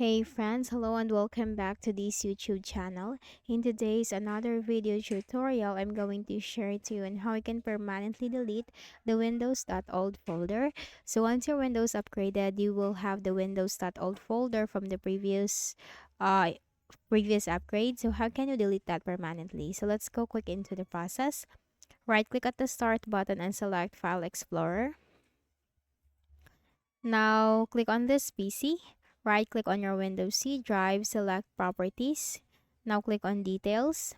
Hey friends, hello and welcome back to this YouTube channel. In today's another video tutorial, I'm going to share to you on how you can permanently delete the Windows.old folder. So once your Windows upgraded, you will have the Windows.old folder from the uh previous upgrade. So how can you delete that permanently? So let's go quick into the process. Right click at the start button and select File Explorer. Now, click on this PC. Right-click on your Windows C drive, select Properties. Now, click on Details.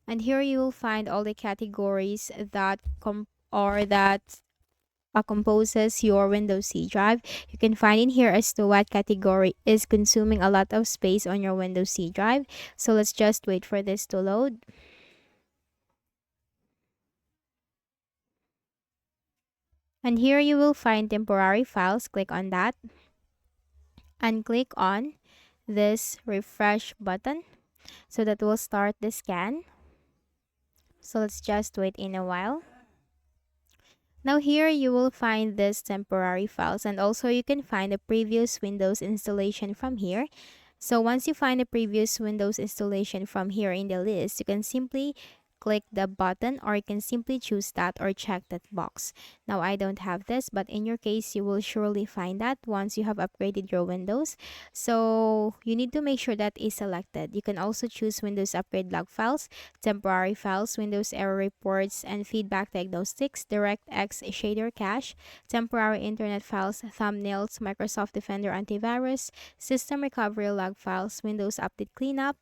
And here you will find all the categories that composes your Windows C drive. You can find in here as to what category is consuming a lot of space on your Windows C drive. So let's just wait for this to load. And here you will find temporary files. Click on that and click on this refresh button so that will start the scan. So let's just wait in a while. Now here you will find this temporary files, and also you can find the previous Windows installation from here. So once you find the previous Windows installation from here in the list, you can simply click the button, or you can simply choose that or check that box. Now I don't have this, but in your case you will surely find that once you have upgraded your Windows. So you need to make sure that is selected. You can also choose Windows upgrade log files, temporary files, Windows error reports and feedback diagnostics, DirectX shader cache, temporary internet files, thumbnails, Microsoft Defender antivirus, system recovery log files, Windows update cleanup,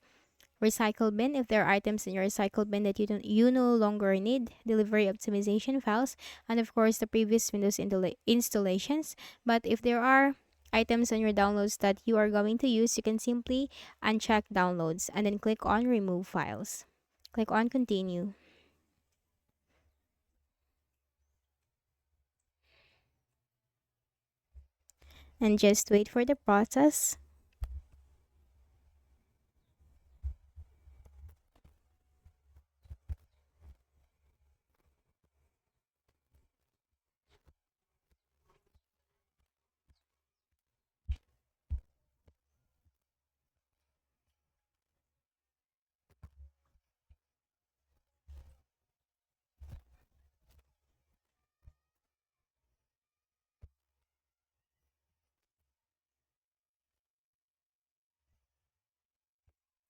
recycle bin if there are items in your recycle bin that you no longer need, delivery optimization files, and of course the previous Windows installations. But if there are items on your downloads that you are going to use, you can simply uncheck downloads and then click on remove files. Click on continue. And just wait for the process.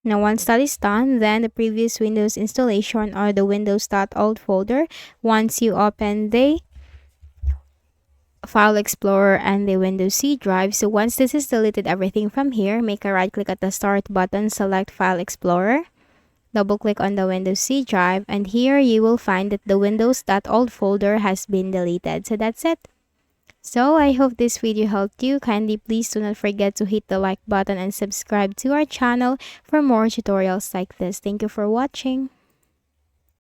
Now once that is done, then the previous Windows installation or the Windows.old folder, once you open the File Explorer and the Windows C drive. So once this is deleted everything from here, make a right click at the start button, select File Explorer, double click on the Windows C drive, and here you will find that the Windows.old folder has been deleted. So that's it. So I hope this video helped you. Kindly please do not forget to hit the like button and subscribe to our channel for more tutorials like this. Thank you for watching.